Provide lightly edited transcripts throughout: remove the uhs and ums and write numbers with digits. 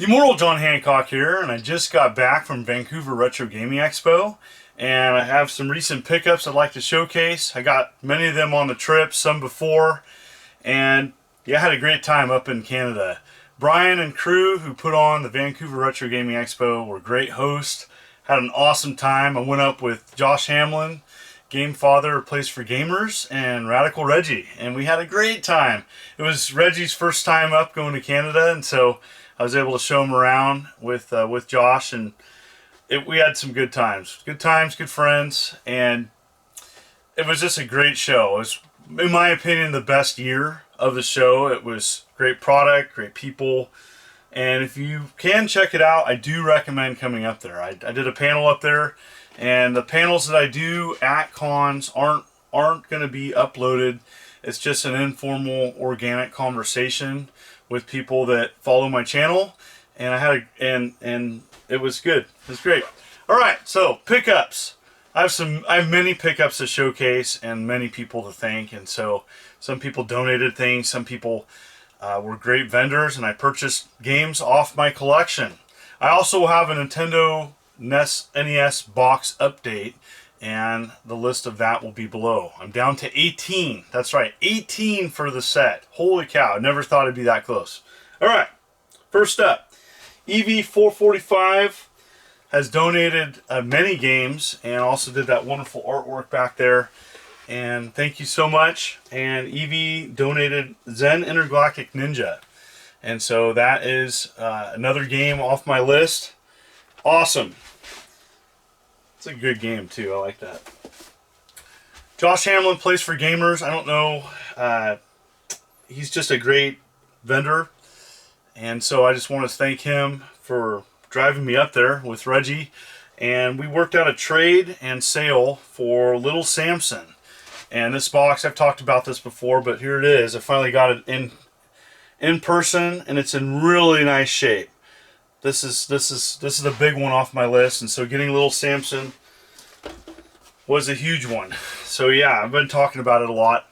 The Immortal John Hancock here, and I just got back from Vancouver Retro Gaming Expo, and I have some recent pickups I'd like to showcase. I got many of them on the trip, some before, and yeah, I had a great time up in Canada. Brian and crew who put on the Vancouver Retro Gaming Expo were great hosts. Had an awesome time. I went up with Josh Hamlin, Game Father, Place for Gamers, and Radical Reggie, and we had a great time. It was Reggie's first time up going to Canada, and so I was able to show him around with Josh, and we had some good times. Good times, good friends, and it was just a great show. It was, in my opinion, the best year of the show. It was great product, great people, and if you can check it out, I do recommend coming up there. I did a panel up there, and the panels that I do at cons aren't going to be uploaded. It's just an informal, organic conversation with people that follow my channel, and I had and it was good. It was great. All right, so pickups. I have many pickups to showcase and many people to thank, and so some people donated things, some people were great vendors, and I purchased games off my collection. I also have a Nintendo NES box update, and the list of that will be below. I'm down to 18. That's right, 18 for the set. Holy cow, I never thought it'd be that close. All right, first up, EV445 has donated many games and also did that wonderful artwork back there. And thank you so much. And EV donated Zen Intergalactic Ninja. And so that is another game off my list. Awesome. It's a good game too. I like that. Josh Hamlin, Place for Gamers. I don't know. He's just a great vendor, and so I just want to thank him for driving me up there with Reggie, and we worked out a trade and sale for Little Samson. And this box, I've talked about this before, but here it is. I finally got it in person, and it's in really nice shape. This is a big one off my list, and so getting Little Samson was a huge one. So yeah, I've been talking about it a lot.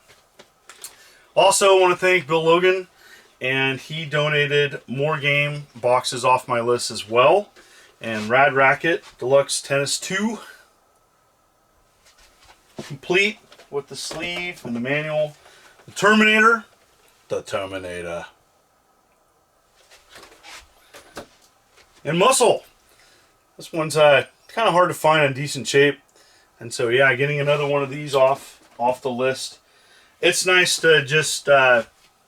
Also, I want to thank Bill Logan, and he donated more game boxes off my list as well. And Rad Racket Deluxe Tennis 2, complete with the sleeve and the manual. The Terminator. And Muscle. This one's kind of hard to find in decent shape, and so yeah, getting another one of these off the list. It's nice to just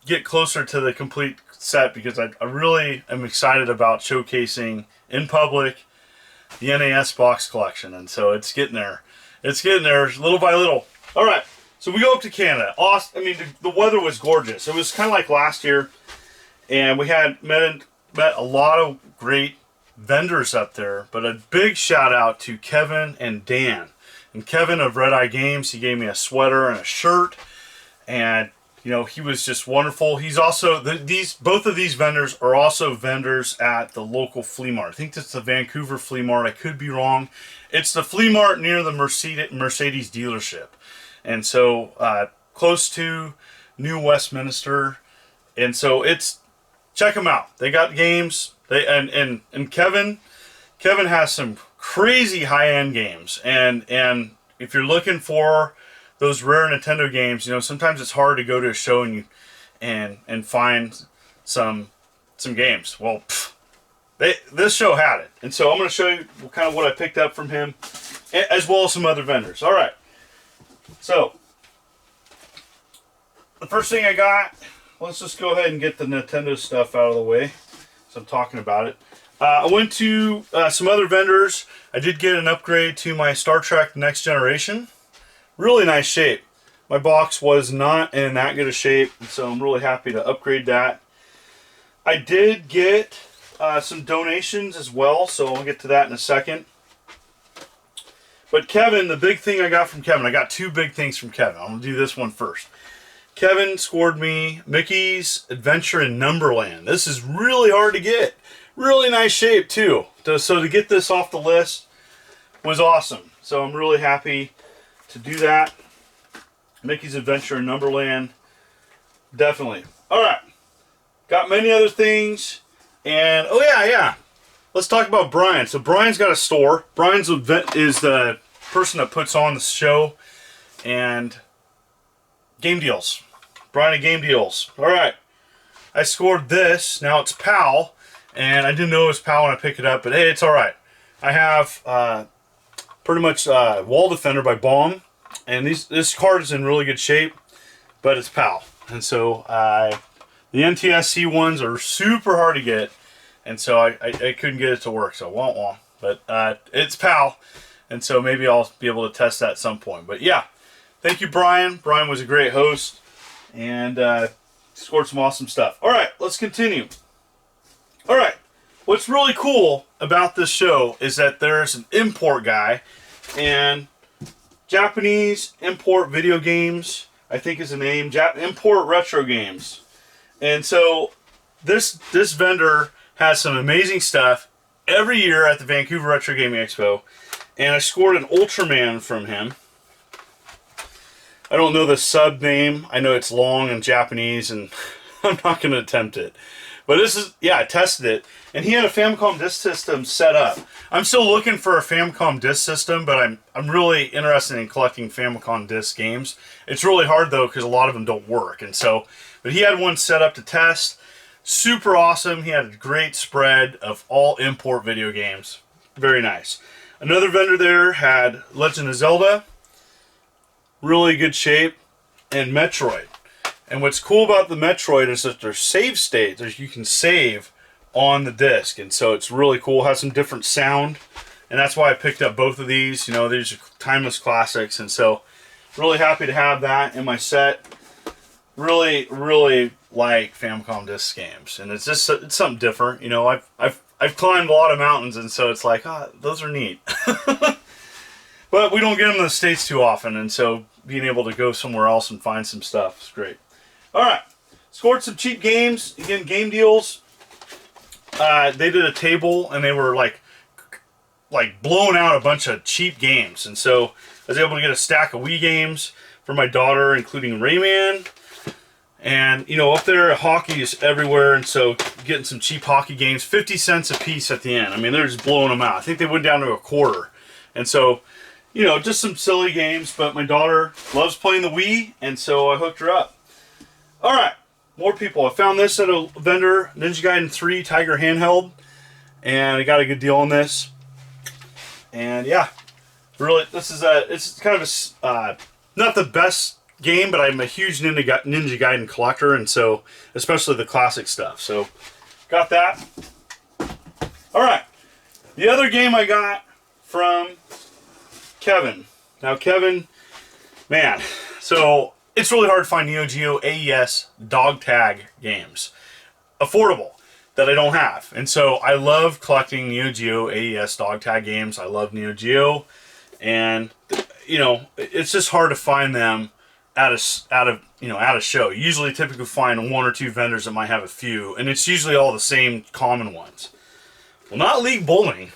get closer to the complete set, because I really am excited about showcasing in public the NES box collection, and so it's getting there. It's getting there little by little. All right, so we go up to Canada. Awesome. I mean, the weather was gorgeous. It was kind of like last year, and we had met a lot of great vendors up there, but a big shout out to Kevin and Dan. And Kevin of Red Eye Games, he gave me a sweater and a shirt, and you know, he was just wonderful. He's also both of these vendors are also vendors at the local flea mart. I think that's the Vancouver Flea Mart. I could be wrong. It's the flea mart near the Mercedes dealership, and so close to New Westminster. And so it's, check them out. They got games. And Kevin has some crazy high-end games, and if you're looking for those rare Nintendo games, you know, sometimes it's hard to go to a show and find some games. Well, this show had it, and so I'm going to show you kind of what I picked up from him, as well as some other vendors. All right, so the first thing I got, let's just go ahead and get the Nintendo stuff out of the way. So I'm talking about it. I went to some other vendors. I did get an upgrade to my Star Trek Next Generation. Really nice shape. My box was not in that good a shape, so I'm really happy to upgrade that. I did get some donations as well, so I'll get to that in a second. But Kevin, the big thing I got from Kevin, I got two big things from Kevin. I'm going to do this one first. Kevin scored me Mickey's Adventure in Numberland. This is really hard to get. Really nice shape too. So to get this off the list was awesome. So I'm really happy to do that. Mickey's Adventure in Numberland. Definitely. Alright. Got many other things. And oh yeah, let's talk about Brian. So Brian's got a store. Brian's is the person that puts on the show and game deals. Brian at Game Deals. All right, I scored this. Now it's PAL, and I didn't know it was PAL when I picked it up, but hey, it's all right. I have pretty much Wall Defender by Baum, and this card is in really good shape, but it's PAL, and so the NTSC ones are super hard to get, and so I couldn't get it to work, so wah. But it's PAL, and so maybe I'll be able to test that at some point. But yeah, thank you, Brian. Brian was a great host, and scored some awesome stuff. All right, let's continue. All right, what's really cool about this show is that there's an import guy, and Japanese import video games, I think is the name, import retro games. And so this vendor has some amazing stuff every year at the Vancouver Retro Gaming Expo, and I scored an Ultraman from him. I don't know the sub name. I know it's long in Japanese, and I'm not going to attempt it. But this is, yeah, I tested it, and he had a Famicom disk system set up. I'm still looking for a Famicom disk system, but I'm really interested in collecting Famicom disk games. It's really hard though because a lot of them don't work, and so. But he had one set up to test. Super awesome. He had a great spread of all import video games. Very nice. Another vendor there had Legend of Zelda. Really good shape. And Metroid. And what's cool about the Metroid is that there's save states. You can save on the disc. And so it's really cool. It has some different sound. And that's why I picked up both of these. You know, these are timeless classics. And so really happy to have that in my set. Really like Famicom disc games. And it's just it's something different. You know, I've climbed a lot of mountains, and so it's like, those are neat. But we don't get them in the States too often, and so being able to go somewhere else and find some stuff is great. Alright, scored some cheap games. Again, Game Deals. They did a table, and they were like blowing out a bunch of cheap games. And so I was able to get a stack of Wii games for my daughter, including Rayman. And, you know, up there, hockey is everywhere, and so getting some cheap hockey games, 50 cents a piece at the end. I mean, they're just blowing them out. I think they went down to a quarter. And so, you know, just some silly games, but my daughter loves playing the Wii, and so I hooked her up. All right, more people. I found this at a vendor, Ninja Gaiden 3 Tiger handheld, and I got a good deal on this. And yeah, really, this is it's kind of a, not the best game, but I'm a huge Ninja Gaiden collector, and so especially the classic stuff. So got that. All right, the other game I got from Kevin. Now Kevin, man, so it's really hard to find Neo Geo AES dog tag games, affordable, that I don't have. And so I love collecting Neo Geo AES dog tag games. I love Neo Geo, and you know, it's just hard to find them at a show. You usually typically find one or two vendors that might have a few, and it's usually all the same common ones. Well, not League Bowling.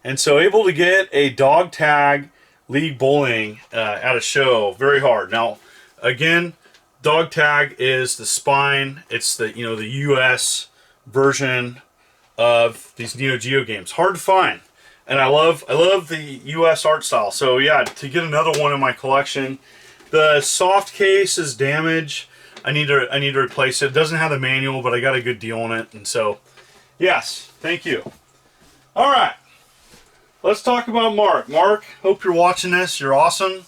And so able to get a dog tag League Bowling at a show, very hard. Now, again, dog tag is the spine. It's the, you know, the US version of these Neo Geo games. Hard to find. And I love the US art style. So yeah, to get another one in my collection. The soft case is damaged. I need to replace it. It doesn't have the manual, but I got a good deal on it, and so yes, thank you. All right, let's talk about Mark. Mark, hope you're watching this. You're awesome.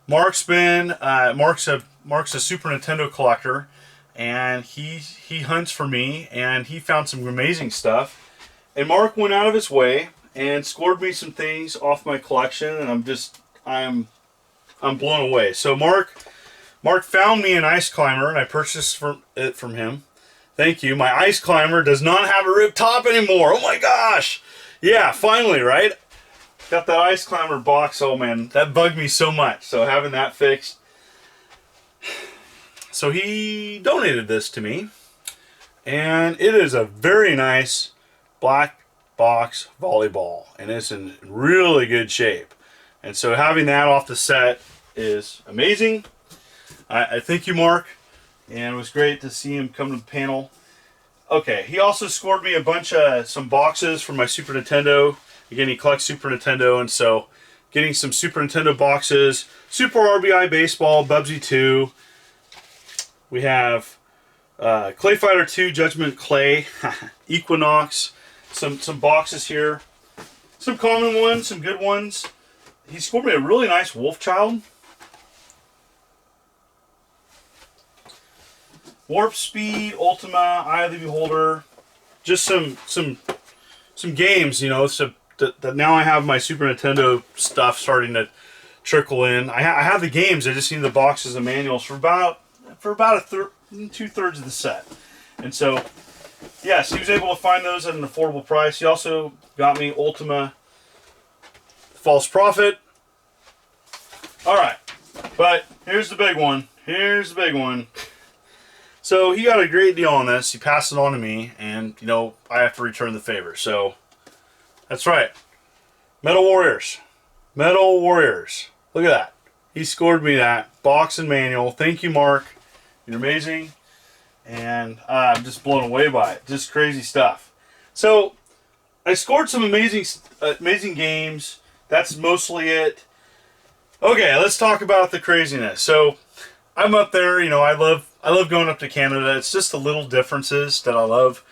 Mark's a Super Nintendo collector, and he hunts for me, and he found some amazing stuff. And Mark went out of his way and scored me some things off my collection, and I'm blown away. So Mark found me an ice climber, and I purchased it from him. Thank you. My ice climber does not have a ripped top anymore. Oh my gosh! Yeah, finally, right? Got that ice climber box. Oh man, that bugged me so much. So having that fixed. So he donated this to me, and it is a very nice black box volleyball, and it's in really good shape. And so having that off the set is amazing. I thank you, Mark, and it was great to see him come to the panel. Okay, he also scored me a bunch of some boxes for my Super Nintendo. Again, he collects Super Nintendo, and so getting some Super Nintendo boxes. Super RBI Baseball, Bubsy 2. We have Clay Fighter 2, Judgment Clay, Equinox. Some boxes here. Some common ones, some good ones. He scored me a really nice Wolfchild. Warp Speed, Ultima, Eye of the Beholder. Just some games, you know, so that now I have my Super Nintendo stuff starting to trickle in. I have the games, I just need the boxes and manuals for about two-thirds of the set. And so, yes, he was able to find those at an affordable price. He also got me Ultima False Prophet. Alright, but here's the big one. Here's the big one. So he got a great deal on this. He passed it on to me, and, you know, I have to return the favor. So, that's right. Metal Warriors. Metal Warriors. Look at that. He scored me that. Box and manual. Thank you, Mark. You're amazing. And I'm just blown away by it. Just crazy stuff. So, I scored some amazing games. That's mostly it. Okay, let's talk about the craziness. So, I'm up there, you know, I love going up to Canada. It's just the little differences that I love.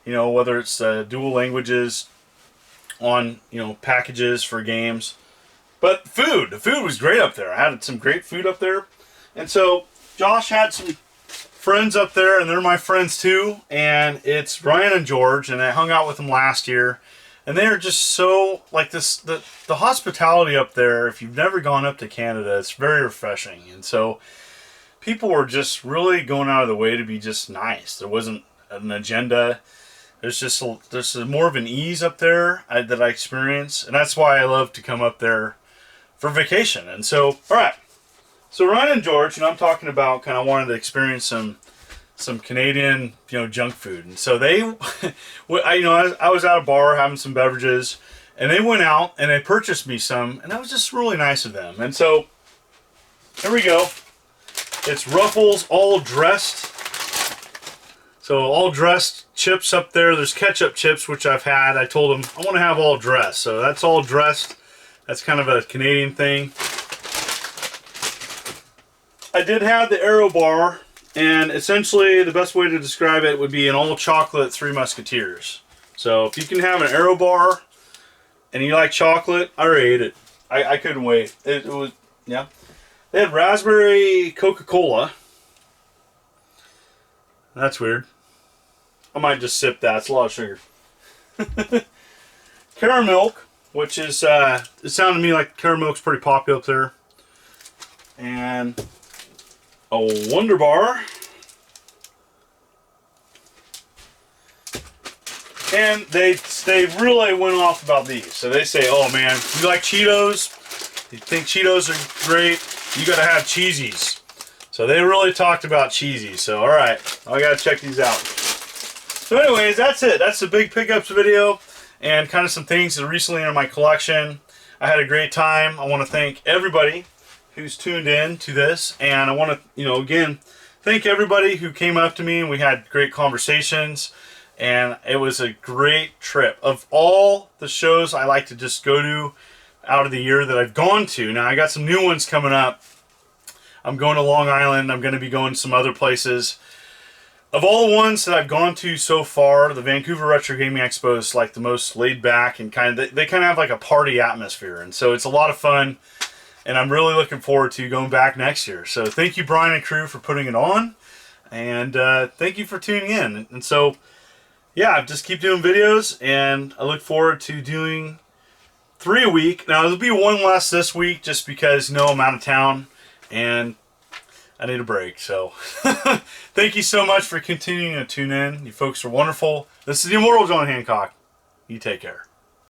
You know, whether it's dual languages on, you know, packages for games. But food. The food was great up there. I had some great food up there. And so, Josh had some friends up there, and they're my friends too. And it's Ryan and George, and I hung out with them last year. And they are just so, like, the hospitality up there, if you've never gone up to Canada, it's very refreshing. And so, people were just really going out of the way to be just nice. There wasn't an agenda. There's more of an ease up there that I experience. And that's why I love to come up there for vacation. And so, alright. So Ryan and George, you know, I'm talking about kind of wanted to experience some Canadian, you know, junk food. And so they, I was at a bar having some beverages, and they went out and they purchased me some, and that was just really nice of them. And so, here we go. It's Ruffles all dressed. So all dressed chips up there. There's ketchup chips, which I've had. I told them I want to have all dressed. So that's all dressed. That's kind of a Canadian thing. I did have the Aero bar, and essentially the best way to describe it would be an all chocolate Three Musketeers. So if you can have an Aero bar and you like chocolate, I already ate it. I couldn't wait. It was, yeah. They had raspberry Coca-Cola. That's weird. I might just sip that. It's a lot of sugar. Caramilk, which is, it sounded to me like Caramilk's pretty popular up there. And a Wonder Bar. And they really went off about these. So they say, oh man, you like Cheetos? You think Cheetos are great? You gotta have Cheesies. So they really talked about Cheesies. So alright, I gotta check these out. So anyways, that's it. That's the big pickups video and kind of some things that are recently in my collection. I had a great time. I want to thank everybody who's tuned in to this, and I want to, you know, again, thank everybody who came up to me and we had great conversations, and it was a great trip. Of all the shows I like to just go to out of the year that I've gone to, now I got some new ones coming up. I'm going to Long Island. I'm going to be going to some other places. Of all the ones that I've gone to so far, the Vancouver Retro Gaming Expo is like the most laid back and kind of, they kind of have like a party atmosphere, and so it's a lot of fun. And I'm really looking forward to going back next year. So thank you, Brian and crew, for putting it on. And thank you for tuning in. And so, yeah, just keep doing videos. And I look forward to doing 3 a week. Now, there'll be one less this week just because, you know, I'm out of town. And I need a break. So thank you so much for continuing to tune in. You folks are wonderful. This is the Immortal John Hancock. You take care.